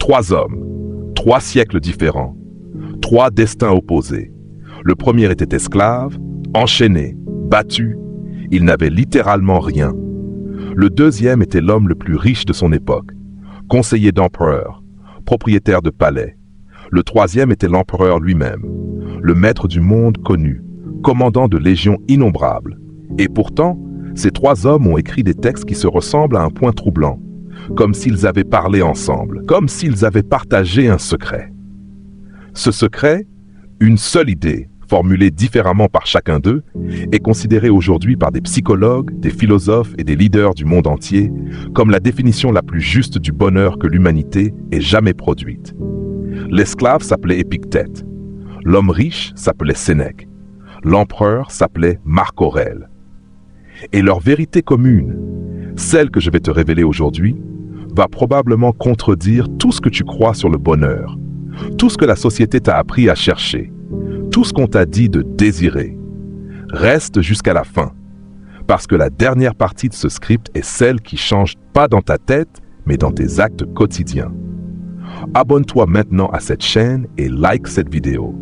3 hommes, 3 siècles différents, 3 destins opposés. Le premier était esclave, enchaîné, battu, il n'avait littéralement rien. Le deuxième était l'homme le plus riche de son époque, conseiller d'empereur, propriétaire de palais. Le troisième était l'empereur lui-même, le maître du monde connu, commandant de légions innombrables. Et pourtant, ces 3 hommes ont écrit des textes qui se ressemblent à un point troublant, comme s'ils avaient parlé ensemble, comme s'ils avaient partagé un secret. Ce secret, une seule idée, formulée différemment par chacun d'eux, est considérée aujourd'hui par des psychologues, des philosophes et des leaders du monde entier comme la définition la plus juste du bonheur que l'humanité ait jamais produite. L'esclave s'appelait Épictète, l'homme riche s'appelait Sénèque, l'empereur s'appelait Marc Aurèle. Et leur vérité commune, celle que je vais te révéler aujourd'hui, va probablement contredire tout ce que tu crois sur le bonheur, tout ce que la société t'a appris à chercher, tout ce qu'on t'a dit de désirer. Reste jusqu'à la fin, parce que la dernière partie de ce script est celle qui change pas dans ta tête, mais dans tes actes quotidiens. Abonne-toi maintenant à cette chaîne et like cette vidéo.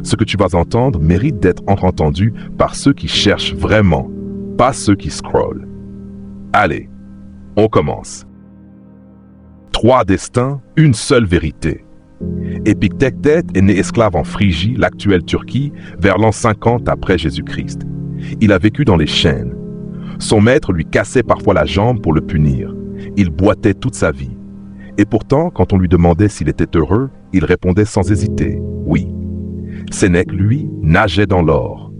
Ce que tu vas entendre mérite d'être entendu par ceux qui cherchent vraiment, pas ceux qui scrollent. Allez, on commence. 3 destins, une seule vérité. Épictète est né esclave en Phrygie, l'actuelle Turquie, vers l'an 50 après Jésus-Christ. Il a vécu dans les chaînes. Son maître lui cassait parfois la jambe pour le punir. Il boitait toute sa vie. Et pourtant, quand on lui demandait s'il était heureux, il répondait sans hésiter, oui. Sénèque, lui, nageait dans l'or.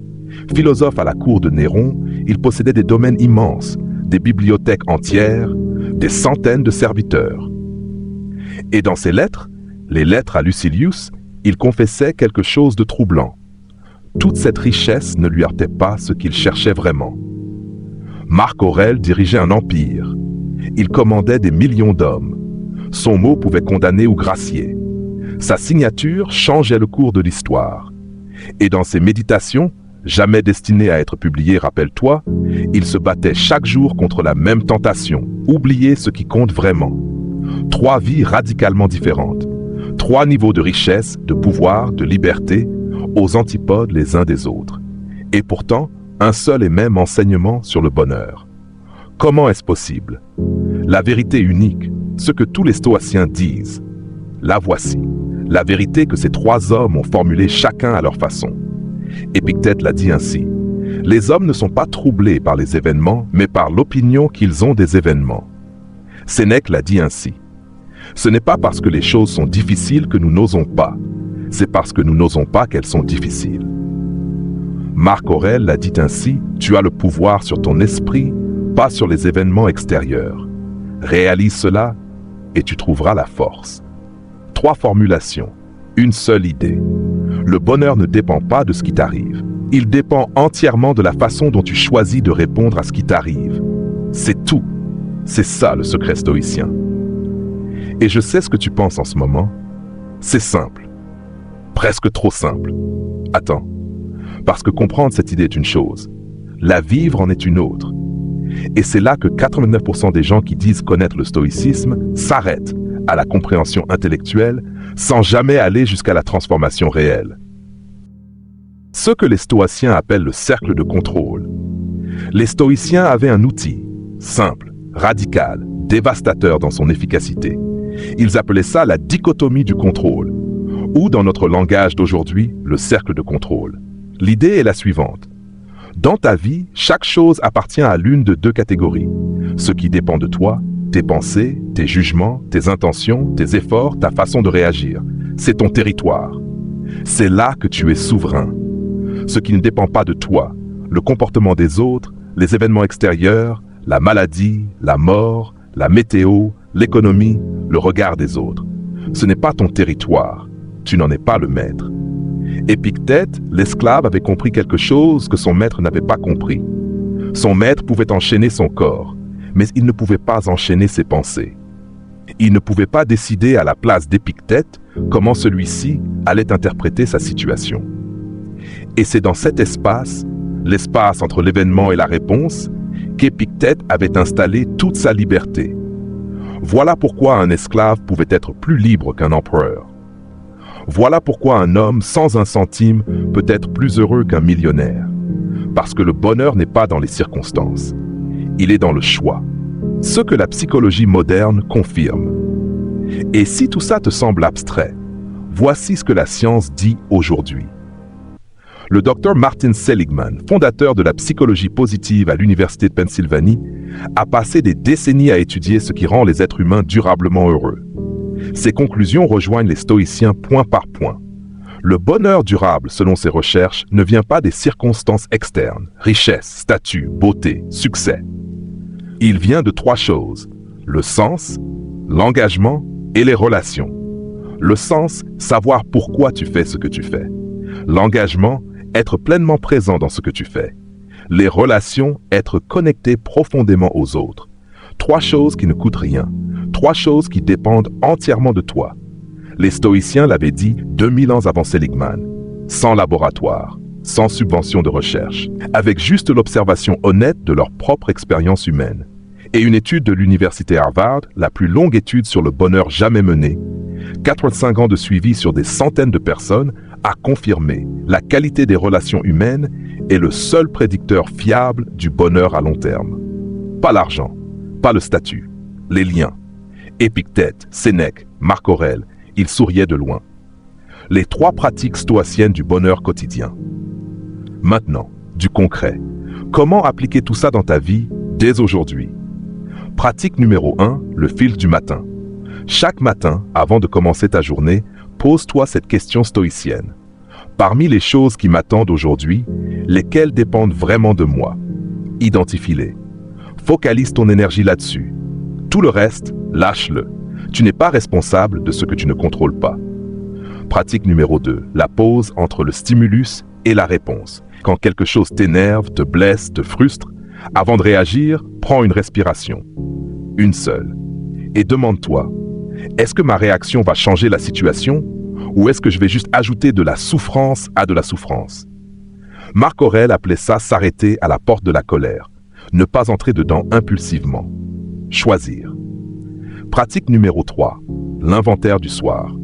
Philosophe à la cour de Néron, il possédait des domaines immenses, des bibliothèques entières, des centaines de serviteurs. Et dans ses lettres, les lettres à Lucilius, il confessait quelque chose de troublant. Toute cette richesse ne lui heurtait pas ce qu'il cherchait vraiment. Marc Aurèle dirigeait un empire. Il commandait des millions d'hommes. Son mot pouvait condamner ou gracier. Sa signature changeait le cours de l'histoire. Et dans ses méditations, jamais destinées à être publiées, rappelle-toi, il se battait chaque jour contre la même tentation, oublier ce qui compte vraiment. 3 vies radicalement différentes. 3 niveaux de richesse, de pouvoir, de liberté, aux antipodes les uns des autres. Et pourtant, un seul et même enseignement sur le bonheur. Comment est-ce possible? La vérité unique, ce que tous les stoïciens disent. La voici, la vérité que ces 3 hommes ont formulée chacun à leur façon. Épictète l'a dit ainsi. Les hommes ne sont pas troublés par les événements, mais par l'opinion qu'ils ont des événements. Sénèque l'a dit ainsi. Ce n'est pas parce que les choses sont difficiles que nous n'osons pas. C'est parce que nous n'osons pas qu'elles sont difficiles. Marc Aurèle l'a dit ainsi, tu as le pouvoir sur ton esprit, pas sur les événements extérieurs. Réalise cela et tu trouveras la force. 3 formulations, une seule idée. Le bonheur ne dépend pas de ce qui t'arrive. Il dépend entièrement de la façon dont tu choisis de répondre à ce qui t'arrive. C'est tout. C'est ça le secret stoïcien. Et je sais ce que tu penses en ce moment. C'est simple. Presque trop simple. Attends. Parce que comprendre cette idée est une chose. La vivre en est une autre. Et c'est là que 89% des gens qui disent connaître le stoïcisme s'arrêtent à la compréhension intellectuelle sans jamais aller jusqu'à la transformation réelle. Ce que les stoïciens appellent le cercle de contrôle. Les stoïciens avaient un outil, simple, radical, dévastateur dans son efficacité. Ils appelaient ça la dichotomie du contrôle, ou dans notre langage d'aujourd'hui, le cercle de contrôle. L'idée est la suivante. Dans ta vie, chaque chose appartient à l'une de 2 catégories. Ce qui dépend de toi, tes pensées, tes jugements, tes intentions, tes efforts, ta façon de réagir. C'est ton territoire. C'est là que tu es souverain. Ce qui ne dépend pas de toi, le comportement des autres, les événements extérieurs, la maladie, la mort, la météo, l'économie, le regard des autres. Ce n'est pas ton territoire. Tu n'en es pas le maître. Épictète, l'esclave, avait compris quelque chose que son maître n'avait pas compris. Son maître pouvait enchaîner son corps, mais il ne pouvait pas enchaîner ses pensées. Il ne pouvait pas décider à la place d'Épictète comment celui-ci allait interpréter sa situation. Et c'est dans cet espace, l'espace entre l'événement et la réponse, qu'Épictète avait installé toute sa liberté. Voilà pourquoi un esclave pouvait être plus libre qu'un empereur. Voilà pourquoi un homme sans un centime peut être plus heureux qu'un millionnaire. Parce que le bonheur n'est pas dans les circonstances. Il est dans le choix. Ce que la psychologie moderne confirme. Et si tout ça te semble abstrait, voici ce que la science dit aujourd'hui. Le docteur Martin Seligman, fondateur de la psychologie positive à l'Université de Pennsylvanie, a passé des décennies à étudier ce qui rend les êtres humains durablement heureux. Ses conclusions rejoignent les stoïciens point par point. Le bonheur durable, selon ses recherches, ne vient pas des circonstances externes, richesse, statut, beauté, succès. Il vient de 3 choses, le sens, l'engagement et les relations. Le sens, savoir pourquoi tu fais ce que tu fais. L'engagement, être pleinement présent dans ce que tu fais. Les relations, être connecté profondément aux autres. 3 choses qui ne coûtent rien. 3 choses qui dépendent entièrement de toi. Les stoïciens l'avaient dit 2000 ans avant Seligman. Sans laboratoire, sans subvention de recherche, avec juste l'observation honnête de leur propre expérience humaine. Et une étude de l'université Harvard, la plus longue étude sur le bonheur jamais menée, 85 ans de suivi sur des centaines de personnes, a confirmé la qualité des relations humaines est le seul prédicteur fiable du bonheur à long terme. Pas l'argent, pas le statut, les liens. Épictète, Sénèque, Marc Aurèle, ils souriaient de loin. Les 3 pratiques stoïciennes du bonheur quotidien. Maintenant, du concret. Comment appliquer tout ça dans ta vie dès aujourd'hui? Pratique numéro 1, le filtre du matin. Chaque matin, avant de commencer ta journée, pose-toi cette question stoïcienne. Parmi les choses qui m'attendent aujourd'hui, lesquelles dépendent vraiment de moi? Identifie-les. Focalise ton énergie là-dessus. Tout le reste, lâche-le. Tu n'es pas responsable de ce que tu ne contrôles pas. Pratique numéro 2, la pause entre le stimulus et la réponse. Quand quelque chose t'énerve, te blesse, te frustre, avant de réagir, prends une respiration. Une seule. Et demande-toi, est-ce que ma réaction va changer la situation ou est-ce que je vais juste ajouter de la souffrance à de la souffrance? Marc Aurèle appelait ça s'arrêter à la porte de la colère, ne pas entrer dedans impulsivement. Choisir. Pratique numéro 3, l'inventaire du soir.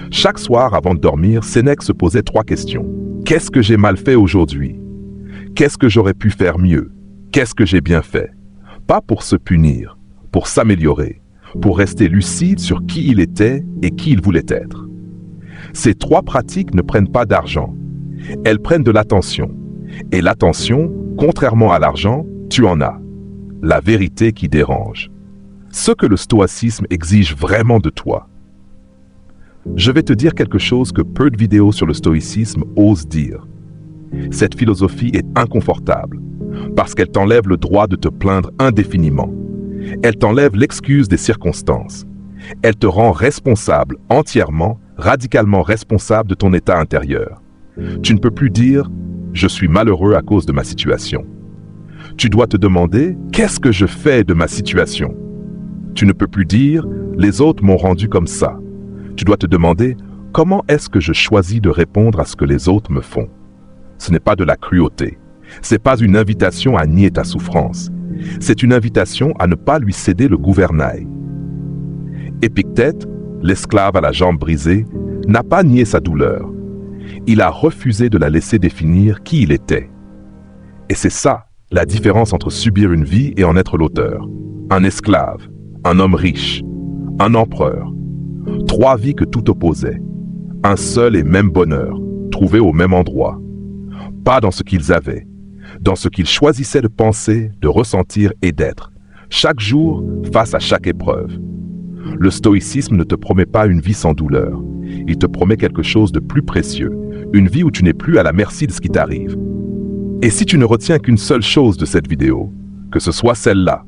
Chaque soir avant de dormir, Sénèque se posait 3 questions. Qu'est-ce que j'ai mal fait aujourd'hui? Qu'est-ce que j'aurais pu faire mieux? Qu'est-ce que j'ai bien fait? Pas pour se punir, pour s'améliorer, pour rester lucide sur qui il était et qui il voulait être. Ces 3 pratiques ne prennent pas d'argent. Elles prennent de l'attention. Et l'attention, contrairement à l'argent, tu en as. La vérité qui dérange. Ce que le stoïcisme exige vraiment de toi. Je vais te dire quelque chose que peu de vidéos sur le stoïcisme osent dire. Cette philosophie est inconfortable, parce qu'elle t'enlève le droit de te plaindre indéfiniment. Elle t'enlève l'excuse des circonstances. Elle te rend responsable, entièrement, radicalement responsable de ton état intérieur. Tu ne peux plus dire « je suis malheureux à cause de ma situation ». Tu dois te demander « qu'est-ce que je fais de ma situation ?» Tu ne peux plus dire « les autres m'ont rendu comme ça ». Tu dois te demander « comment est-ce que je choisis de répondre à ce que les autres me font ?» Ce n'est pas de la cruauté. Ce n'est pas une invitation à nier ta souffrance. C'est une invitation à ne pas lui céder le gouvernail. Épictète, l'esclave à la jambe brisée, n'a pas nié sa douleur. Il a refusé de la laisser définir qui il était. Et c'est ça, la différence entre subir une vie et en être l'auteur. Un esclave, un homme riche, un empereur. 3 vies que tout opposait. Un seul et même bonheur, trouvé au même endroit. Pas dans ce qu'ils avaient, dans ce qu'ils choisissaient de penser, de ressentir et d'être, chaque jour face à chaque épreuve. Le stoïcisme ne te promet pas une vie sans douleur. Il te promet quelque chose de plus précieux, une vie où tu n'es plus à la merci de ce qui t'arrive. Et si tu ne retiens qu'une seule chose de cette vidéo, que ce soit celle-là,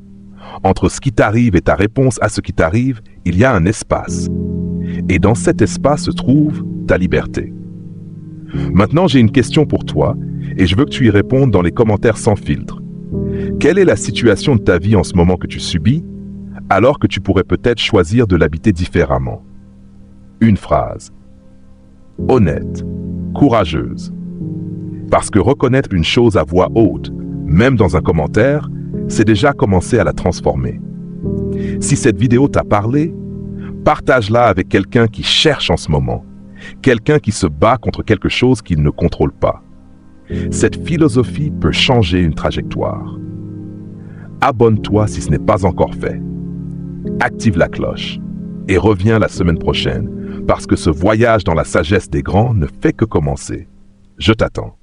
entre ce qui t'arrive et ta réponse à ce qui t'arrive, il y a un espace. Et dans cet espace se trouve ta liberté. Maintenant, j'ai une question pour toi, et je veux que tu y répondes dans les commentaires sans filtre. Quelle est la situation de ta vie en ce moment que tu subis, alors que tu pourrais peut-être choisir de l'habiter différemment? Une phrase. Honnête, courageuse. Parce que reconnaître une chose à voix haute, même dans un commentaire, c'est déjà commencer à la transformer. Si cette vidéo t'a parlé, partage-la avec quelqu'un qui cherche en ce moment, quelqu'un qui se bat contre quelque chose qu'il ne contrôle pas. Cette philosophie peut changer une trajectoire. Abonne-toi si ce n'est pas encore fait. Active la cloche et reviens la semaine prochaine parce que ce voyage dans la sagesse des grands ne fait que commencer. Je t'attends.